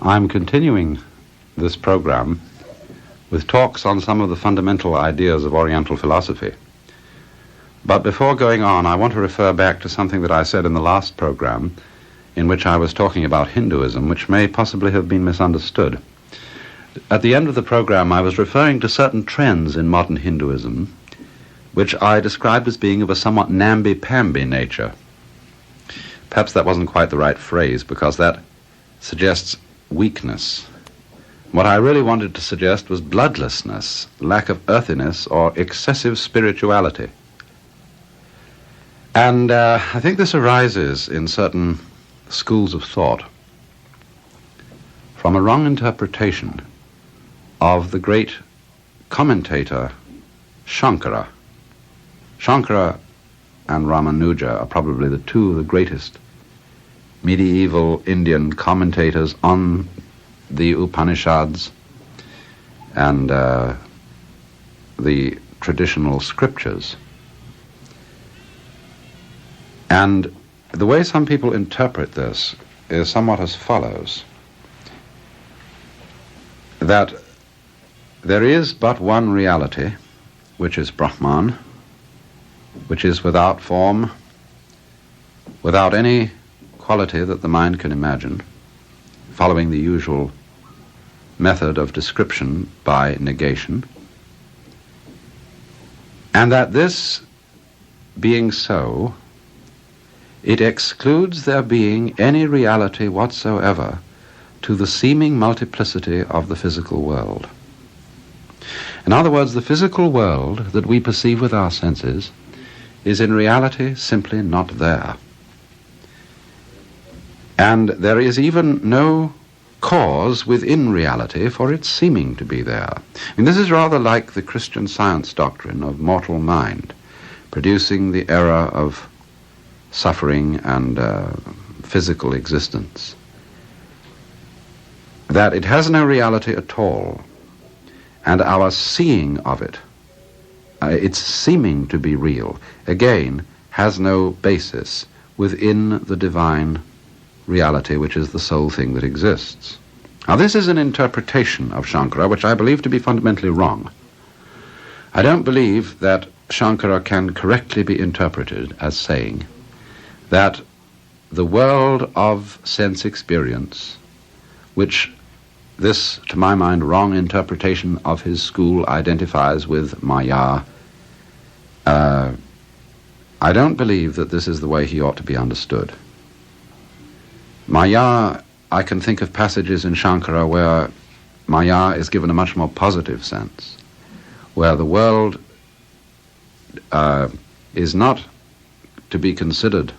I'm continuing this program with talks on some of the fundamental ideas of Oriental philosophy. But before going on, I want to refer back to something that I said in the last program, in which I was talking about Hinduism, which may possibly have been misunderstood. At the end of the program, I was referring to certain trends in modern Hinduism, which I described as being of a somewhat namby-pamby nature. Perhaps that wasn't quite the right phrase, because that suggests weakness. What I really wanted to suggest was bloodlessness, lack of earthiness, or excessive spirituality. And I think this arises in certain schools of thought from a wrong interpretation of the great commentator Shankara. Shankara and Ramanuja are probably the two of the greatest medieval Indian commentators on the Upanishads and the traditional scriptures. And the way some people interpret this is somewhat as follows: that there is but one reality, which is Brahman, which is without form, without any quality that the mind can imagine, following the usual method of description by negation, and that this being so, it excludes there being any reality whatsoever to the seeming multiplicity of the physical world. In other words, the physical world that we perceive with our senses is in reality simply not there. And there is even no cause within reality for its seeming to be there. And this is rather like the Christian Science doctrine of mortal mind, producing the error of suffering and physical existence. That it has no reality at all, and our seeing of it, its seeming to be real, again, has no basis within the divine reality, which is the sole thing that exists. Now, this is an interpretation of Shankara which I believe to be fundamentally wrong. I don't believe that Shankara can correctly be interpreted as saying that the world of sense experience, which this, to my mind, wrong interpretation of his school identifies with Maya, I don't believe that this is the way he ought to be understood. Maya, I can think of passages in Shankara where Maya is given a much more positive sense, where the world is not to be considered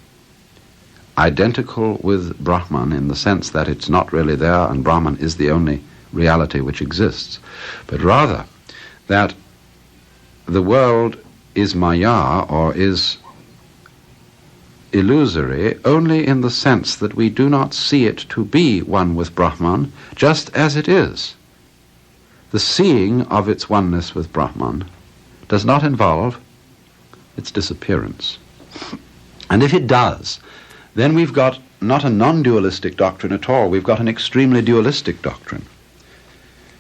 identical with Brahman in the sense that it's not really there and Brahman is the only reality which exists, but rather that the world is Maya, or is illusory, only in the sense that we do not see it to be one with Brahman, just as it is. The seeing of its oneness with Brahman does not involve its disappearance. And if it does, then we've got not a non-dualistic doctrine at all, we've got an extremely dualistic doctrine.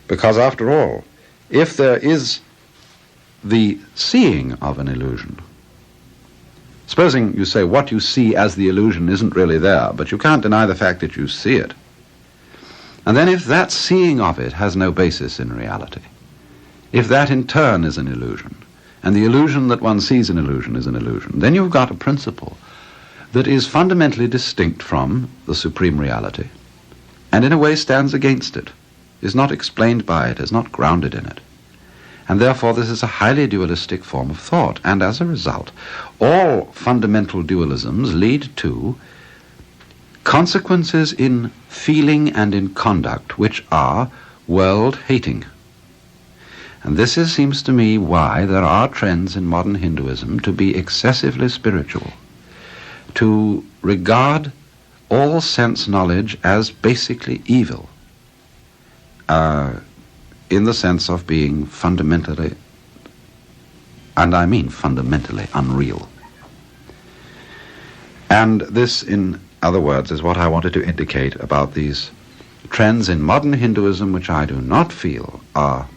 Because after all, if there is the seeing of an illusion, supposing you say what you see as the illusion isn't really there, but you can't deny the fact that you see it. And then if that seeing of it has no basis in reality, if that in turn is an illusion, and the illusion that one sees an illusion is an illusion, then you've got a principle that is fundamentally distinct from the supreme reality, and in a way stands against it, is not explained by it, is not grounded in it. And therefore this is a highly dualistic form of thought, and as a result, all fundamental dualisms lead to consequences in feeling and in conduct which are world-hating. And this seems to me why there are trends in modern Hinduism to be excessively spiritual, to regard all sense knowledge as basically evil, in the sense of being fundamentally, and I mean fundamentally, unreal. And this, in other words, is what I wanted to indicate about these trends in modern Hinduism which I do not feel are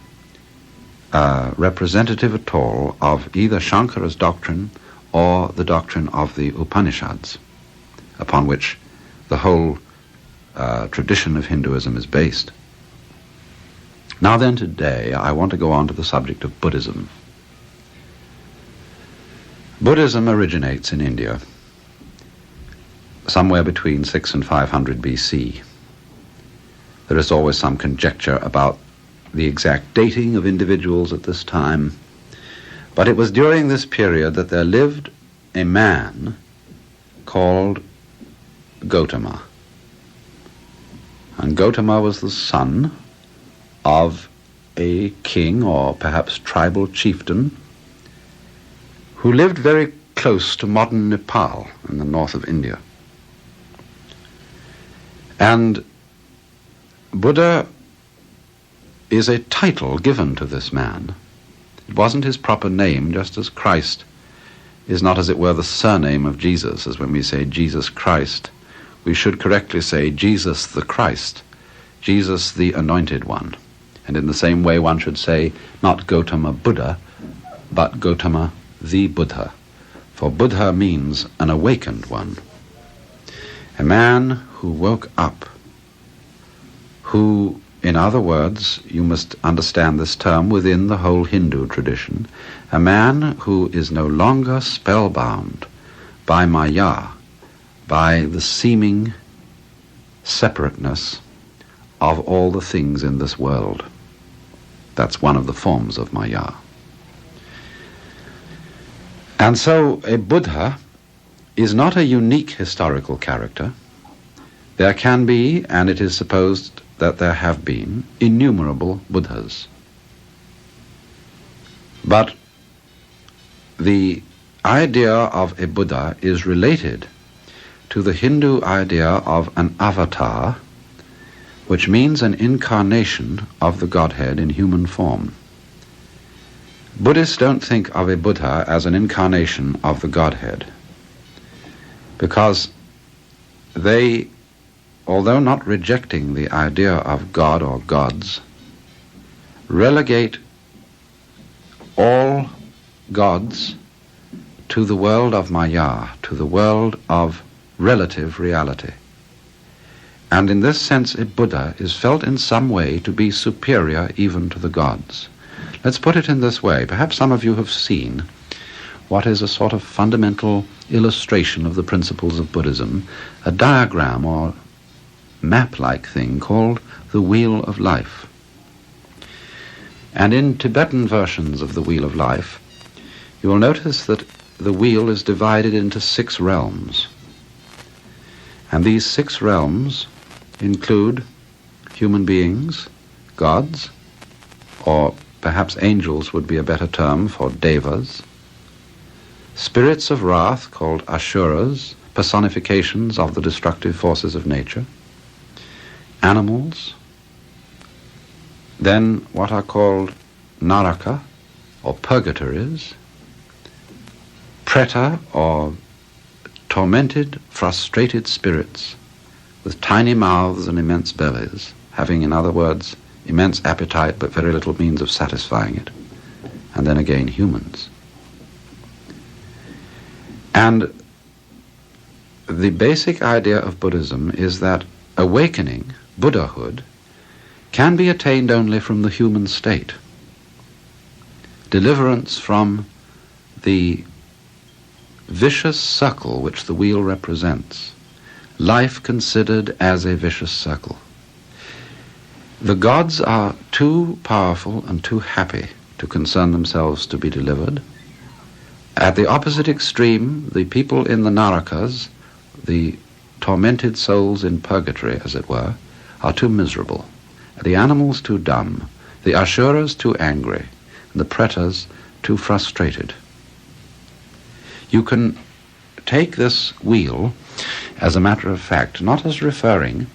representative at all of either Shankara's doctrine or the doctrine of the Upanishads, upon which the whole tradition of Hinduism is based. Now then, today I want to go on to the subject of Buddhism. Buddhism originates in India somewhere between 6 and 500 BC. There is always some conjecture about the exact dating of individuals at this time, but it was during this period that there lived a man called Gautama. And Gautama was the son of a king, or perhaps tribal chieftain, who lived very close to modern Nepal in the north of India. And Buddha is a title given to this man. It wasn't his proper name, just as Christ is not, as it were, the surname of Jesus, as when we say Jesus Christ. We should correctly say Jesus the Christ, Jesus the Anointed One. And in the same way one should say not Gautama Buddha, but Gautama the Buddha. For Buddha means an awakened one. A man who woke up, who, in other words, you must understand this term within the whole Hindu tradition, a man who is no longer spellbound by Maya, by the seeming separateness of all the things in this world. That's one of the forms of Maya. And so a Buddha is not a unique historical character. There can be, and it is supposed that there have been, innumerable Buddhas. But the idea of a Buddha is related to the Hindu idea of an avatar, which means an incarnation of the Godhead in human form. Buddhists don't think of a Buddha as an incarnation of the Godhead, because they, although not rejecting the idea of God or gods, relegate all gods to the world of Maya, to the world of relative reality. And in this sense, a Buddha is felt in some way to be superior even to the gods. Let's put it in this way. Perhaps some of you have seen what is a sort of fundamental illustration of the principles of Buddhism, a diagram or map-like thing called the Wheel of Life. And in Tibetan versions of the Wheel of Life, you will notice that the wheel is divided into 6 realms. And these 6 realms include human beings, gods, or perhaps angels would be a better term for devas, spirits of wrath called asuras, personifications of the destructive forces of nature, animals, then what are called naraka, or purgatories, preta, or tormented, frustrated spirits with tiny mouths and immense bellies, having, in other words, immense appetite but very little means of satisfying it, and then again humans. And the basic idea of Buddhism is that awakening, Buddhahood, can be attained only from the human state. Deliverance from the vicious circle which the wheel represents, life considered as a vicious circle. The gods are too powerful and too happy to concern themselves to be delivered. At the opposite extreme, the people in the narakas, the tormented souls in purgatory, as it were, are too miserable. The animals too dumb, the asuras too angry, and the pretas too frustrated. You can take this wheel, as a matter of fact, not as referring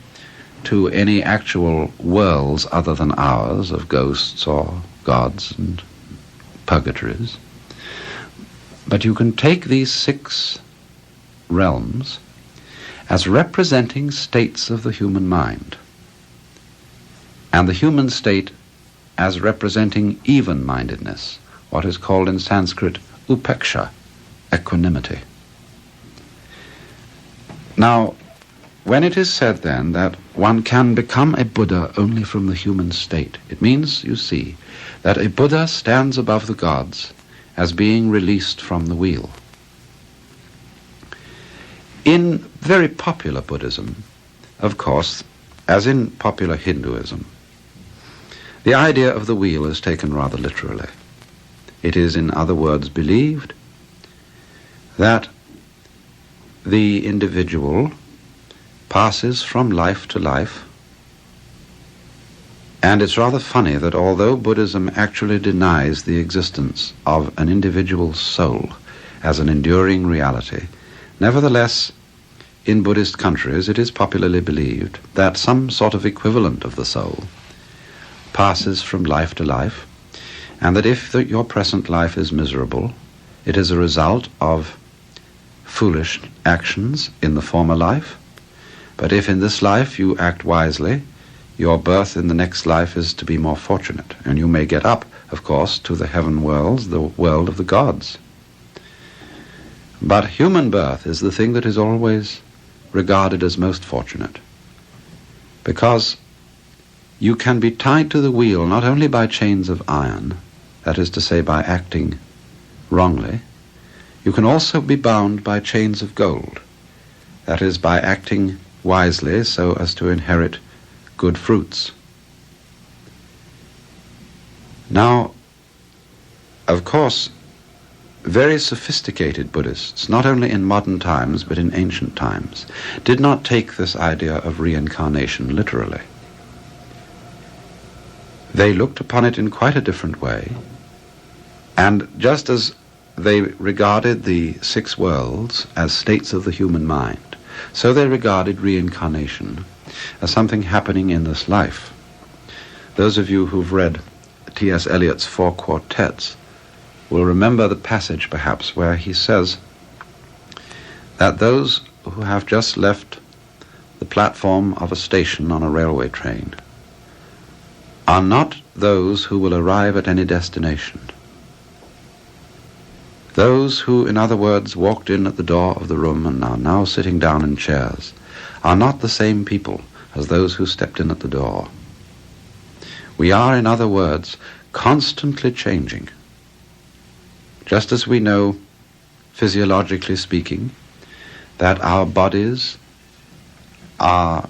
to any actual worlds other than ours of ghosts or gods and purgatories, but you can take these 6 realms as representing states of the human mind. and the human state as representing even-mindedness, what is called in Sanskrit upeksha, equanimity. Now, when it is said then that one can become a Buddha only from the human state, it means, you see, that a Buddha stands above the gods as being released from the wheel. In very popular Buddhism, of course, as in popular Hinduism, the idea of the wheel is taken rather literally. It is, in other words, believed that the individual passes from life to life, and it's rather funny that although Buddhism actually denies the existence of an individual soul as an enduring reality, nevertheless, in Buddhist countries it is popularly believed that some sort of equivalent of the soul passes from life to life, and that if your present life is miserable, it is a result of foolish actions in the former life, but if in this life you act wisely, your birth in the next life is to be more fortunate, and you may get up, of course, to the heaven worlds, the world of the gods. But human birth is the thing that is always regarded as most fortunate, because you can be tied to the wheel not only by chains of iron, that is to say by acting wrongly, you can also be bound by chains of gold, that is by acting wisely so as to inherit good fruits. Now, of course, very sophisticated Buddhists, not only in modern times but in ancient times, did not take this idea of reincarnation literally. They looked upon it in quite a different way, and just as they regarded the six worlds as states of the human mind, so they regarded reincarnation as something happening in this life. Those of you who've read T.S. Eliot's Four Quartets will remember the passage, perhaps, where he says that those who have just left the platform of a station on a railway train are not those who will arrive at any destination. Those who, in other words, walked in at the door of the room and are now sitting down in chairs are not the same people as those who stepped in at the door. We are, in other words, constantly changing. Just as we know, physiologically speaking, that our bodies are,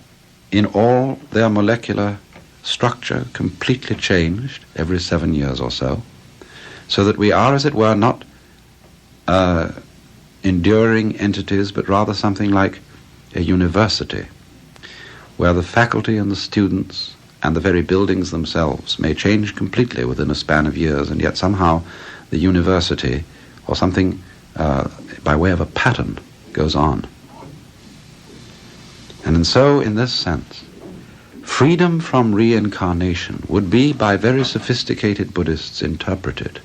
in all their molecular structure, completely changed every 7 years or so that we are, as it were, not enduring entities, but rather something like a university, where the faculty and the students and the very buildings themselves may change completely within a span of years, and yet somehow the university, or something by way of a pattern, goes on. And so, in this sense, freedom from reincarnation would be, by very sophisticated Buddhists, interpreted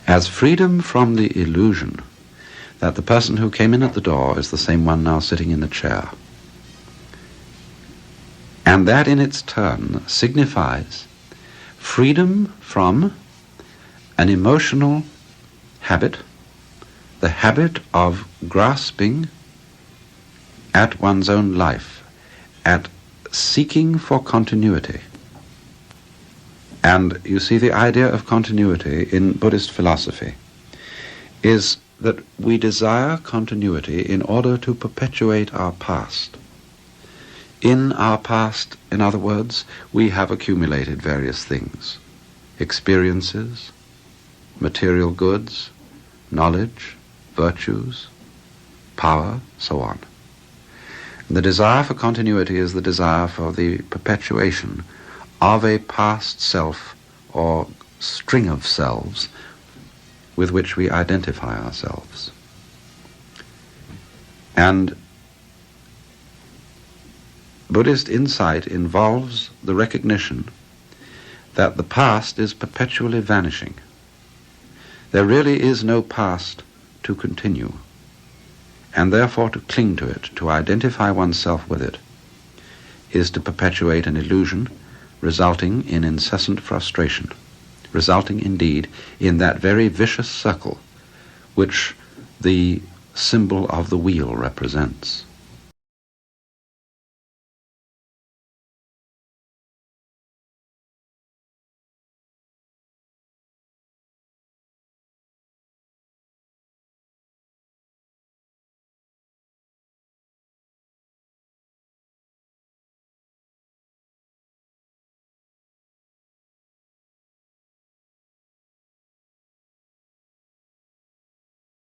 as freedom from the illusion that the person who came in at the door is the same one now sitting in the chair. And that in its turn signifies freedom from an emotional habit, the habit of grasping at one's own life, at seeking for continuity. And you see, the idea of continuity in Buddhist philosophy is that we desire continuity in order to perpetuate our past. In our past, in other words, we have accumulated various things: experiences, material goods, knowledge, virtues, power, so on. And the desire for continuity is the desire for the perpetuation of a past self or string of selves with which we identify ourselves. And Buddhist insight involves the recognition that the past is perpetually vanishing. There really is no past to continue, and therefore to cling to it, to identify oneself with it, is to perpetuate an illusion resulting in incessant frustration, resulting indeed in that very vicious circle which the symbol of the wheel represents.